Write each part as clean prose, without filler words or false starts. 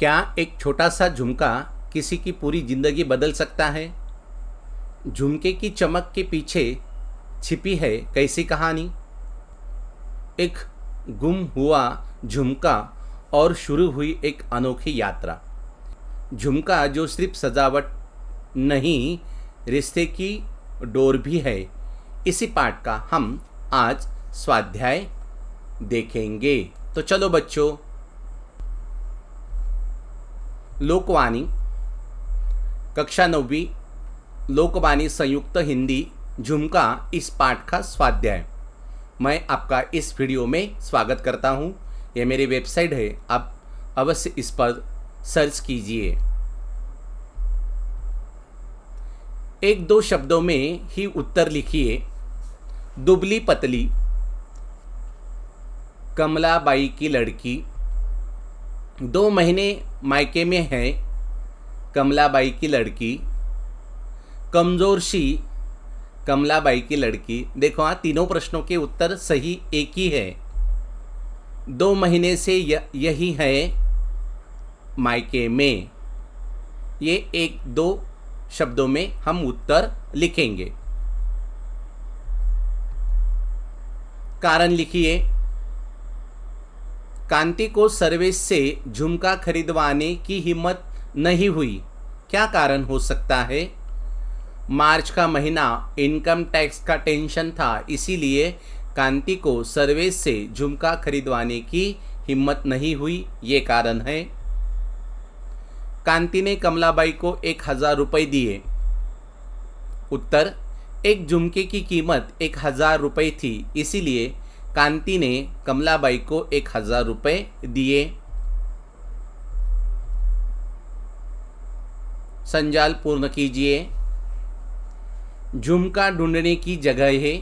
क्या एक छोटा सा झुमका किसी की पूरी जिंदगी बदल सकता है? झुमके की चमक के पीछे छिपी है कैसी कहानी? एक गुम हुआ झुमका और शुरू हुई एक अनोखी यात्रा। झुमका जो सिर्फ सजावट नहीं, रिश्ते की डोर भी है। इसी पाठ का हम आज स्वाध्याय देखेंगे। तो चलो बच्चों, लोकवाणी कक्षा 9वीं लोकवाणी संयुक्त हिंदी झुमका इस पाठ का स्वाध्याय। मैं आपका इस वीडियो में स्वागत करता हूँ। यह मेरी वेबसाइट है, आप अवश्य इस पर सर्च कीजिए। एक दो शब्दों में ही उत्तर लिखिए। दुबली पतली कमलाबाई की लड़की 2 महीने मायके में है। कमलाबाई की लड़की कमजोर सी कमलाबाई की लड़की। देखो, हाँ, तीनों प्रश्नों के उत्तर सही एक ही है। 2 महीने से यही है मायके में। ये एक दो शब्दों में हम उत्तर लिखेंगे। कारण लिखिए। कांति को सर्वेश से झुमका खरीदवाने की हिम्मत नहीं हुई। क्या कारण हो सकता है? मार्च का महीना, इनकम टैक्स का टेंशन था, इसीलिए कांति को सर्वेश से झुमका खरीदवाने की हिम्मत नहीं हुई, ये कारण है। कांति ने कमलाबाई को 1000 रुपये दिए। उत्तर, एक झुमके की कीमत 1000 रुपये थी, इसीलिए कांति ने कमलाबाई को 1000 रुपये दिए। संजाल पूर्ण कीजिए। झुमका ढूंढने की जगह है।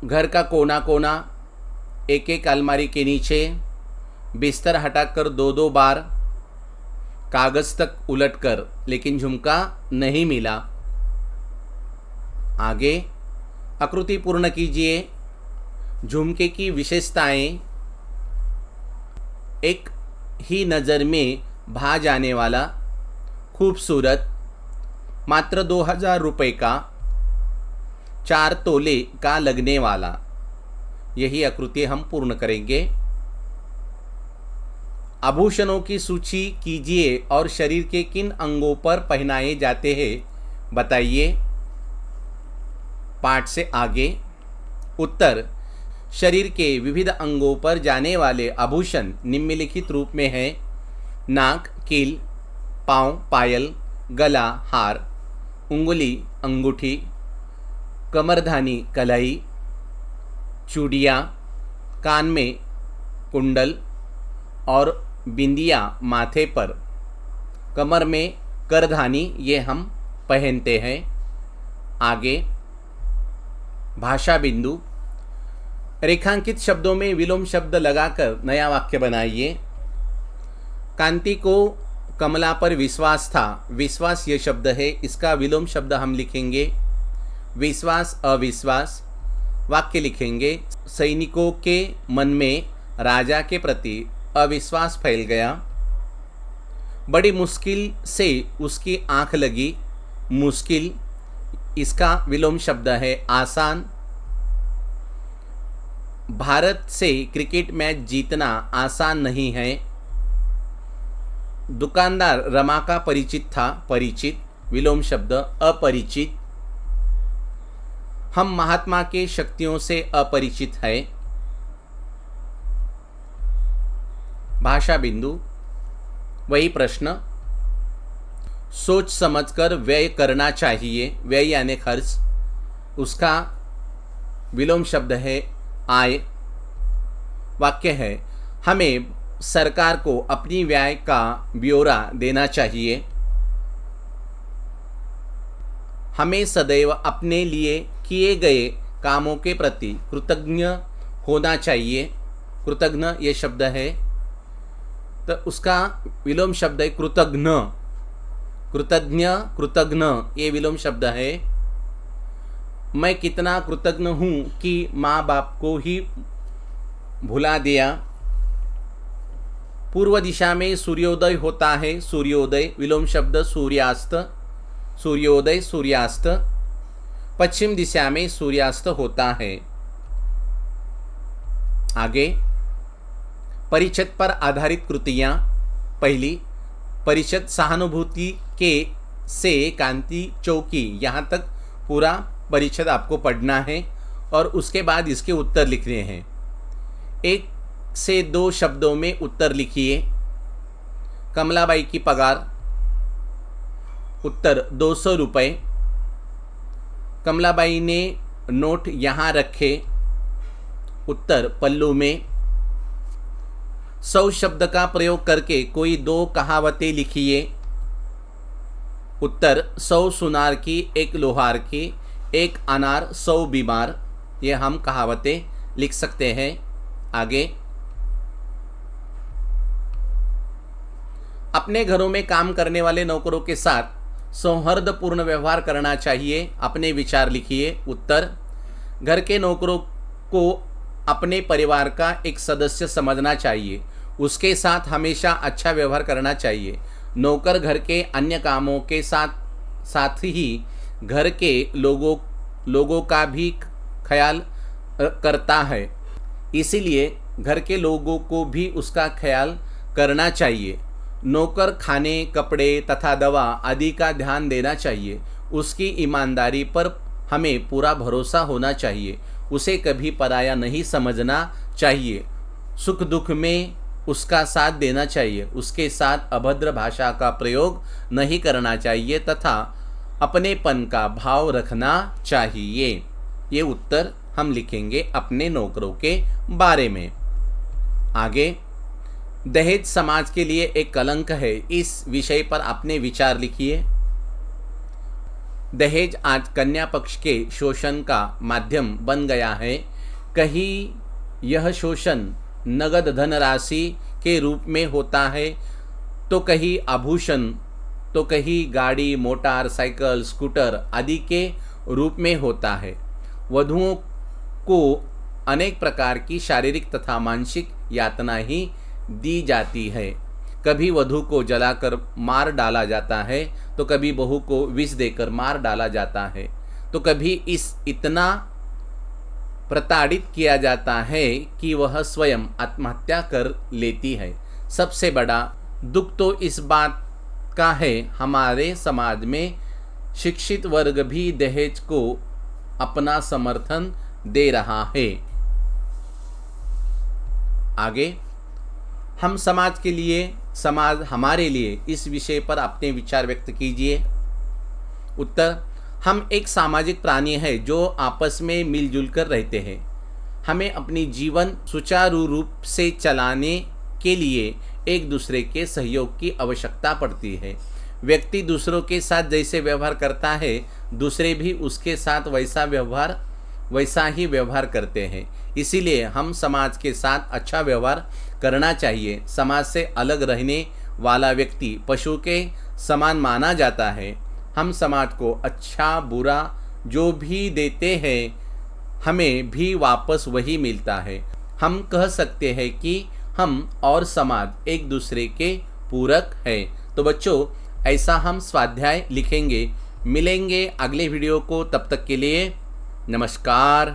घर का कोना कोना, एक एक अलमारी के नीचे, बिस्तर हटाकर 2-2 बार, कागज तक उलटकर, लेकिन झुमका नहीं मिला। आगे आकृति पूर्ण कीजिए। झुमके की विशेषताएं। एक ही नज़र में भा जाने वाला, खूबसूरत, मात्र 2000 रुपये का, 4 तोले का लगने वाला। यही आकृति हम पूर्ण करेंगे। आभूषणों की सूची कीजिए और शरीर के किन अंगों पर पहनाए जाते हैं बताइए। पाठ से आगे। उत्तर, शरीर के विविध अंगों पर जाने वाले आभूषण निम्नलिखित रूप में हैं। नाक, कील, पाँव, पायल, गला, हार, उंगली, अंगूठी, कमरधानी, कलाई, चूड़ियाँ, कान में कुंडल और बिंदिया माथे पर, कमर में करधानी, ये हम पहनते हैं। आगे भाषा बिंदु। रेखांकित शब्दों में विलोम शब्द लगाकर नया वाक्य बनाइए। कांति को कमला पर विश्वास था। विश्वास ये शब्द है, इसका विलोम शब्द हम लिखेंगे विश्वास, अविश्वास। वाक्य लिखेंगे, सैनिकों के मन में राजा के प्रति अविश्वास फैल गया। बड़ी मुश्किल से उसकी आंख लगी। मुश्किल, इसका विलोम शब्द है आसान। भारत से क्रिकेट मैच जीतना आसान नहीं है। दुकानदार रमा का परिचित था। परिचित, विलोम शब्द अपरिचित। हम महात्मा के शक्तियों से अपरिचित है। भाषा बिंदु। वही प्रश्न। सोच समझकर व्यय करना चाहिए। व्यय यानी खर्च, उसका विलोम शब्द है आय। वाक्य है, हमें सरकार को अपनी व्यय का ब्यौरा देना चाहिए। हमें सदैव अपने लिए किए गए कामों के प्रति कृतज्ञ होना चाहिए। कृतज्ञ ये शब्द है, तो उसका विलोम शब्द है कृतज्ञ। कृतज्ञ, कृतज्ञ ये विलोम शब्द है। मैं कितना कृतज्ञ हूँ कि माँ बाप को ही भुला दिया। पूर्व दिशा में सूर्योदय होता है, सूर्योदय विलोम शब्द सूर्यास्त, सूर्योदय सूर्यास्त। पश्चिम दिशा में सूर्यास्त होता है। आगे परिच्छेद पर आधारित कृतियाँ। पहली, परिच्छेद सहानुभूति के से कांति चौकी, यहाँ तक पूरा परिच्छेद आपको पढ़ना है और उसके बाद इसके उत्तर लिखने हैं। 1 से 2 शब्दों में उत्तर लिखिए। कमलाबाई की पगार, उत्तर 200 रुपये। कमलाबाई ने नोट यहाँ रखे, उत्तर पल्लू में। 100 शब्द का प्रयोग करके कोई 2 कहावतें लिखिए, उत्तर 100 सुनार की, 1 लोहार की, 1 अनार 100 बीमार। ये हम कहावतें लिख सकते हैं। आगे, अपने घरों में काम करने वाले नौकरों के साथ सौहार्दपूर्ण व्यवहार करना चाहिए। अपने विचार लिखिए। उत्तर, घर के नौकरों को अपने परिवार का एक सदस्य समझना चाहिए, उसके साथ हमेशा अच्छा व्यवहार करना चाहिए। नौकर घर के अन्य कामों के साथ ही घर के लोगों का भी ख्याल करता है, इसीलिए घर के लोगों को भी उसका ख्याल करना चाहिए। नौकर खाने, कपड़े तथा दवा आदि का ध्यान देना चाहिए। उसकी ईमानदारी पर हमें पूरा भरोसा होना चाहिए। उसे कभी पराया नहीं समझना चाहिए। सुख दुख में उसका साथ देना चाहिए। उसके साथ अभद्र भाषा का प्रयोग नहीं करना चाहिए तथा अपनेपन का भाव रखना चाहिए। ये उत्तर हम लिखेंगे अपने नौकरों के बारे में। आगे, दहेज समाज के लिए एक कलंक है, इस विषय पर अपने विचार लिखिए। दहेज आज कन्या पक्ष के शोषण का माध्यम बन गया है। कहीं यह शोषण नगद धनराशि के रूप में होता है, तो कहीं आभूषण, तो कहीं गाड़ी, मोटर, साइकिल, स्कूटर आदि के रूप में होता है। वधुओं को अनेक प्रकार की शारीरिक तथा मानसिक यातना ही दी जाती है। कभी वधू को जलाकर मार डाला जाता है, तो कभी बहू को विष देकर मार डाला जाता है, तो कभी इतना प्रताड़ित किया जाता है कि वह स्वयं आत्महत्या कर लेती है। सबसे बड़ा दुख तो इस बात का है, हमारे समाज में शिक्षित वर्ग भी दहेज को अपना समर्थन दे रहा है। आगे, हम समाज के लिए, समाज हमारे लिए, इस विषय पर अपने विचार व्यक्त कीजिए। उत्तर, हम एक सामाजिक प्राणी हैं जो आपस में मिलजुल कर रहते हैं। हमें अपनी जीवन सुचारू रूप से चलाने के लिए एक दूसरे के सहयोग की आवश्यकता पड़ती है। व्यक्ति दूसरों के साथ जैसे व्यवहार करता है, दूसरे भी उसके साथ वैसा ही व्यवहार करते हैं। इसीलिए हम समाज के साथ अच्छा व्यवहार करना चाहिए। समाज से अलग रहने वाला व्यक्ति पशु के समान माना जाता है। हम समाज को अच्छा बुरा जो भी देते हैं, हमें भी वापस वही मिलता है। हम कह सकते हैं कि हम और समाज एक दूसरे के पूरक हैं। तो बच्चों, ऐसा हम स्वाध्याय लिखेंगे। मिलेंगे अगले वीडियो को, तब तक के लिए नमस्कार।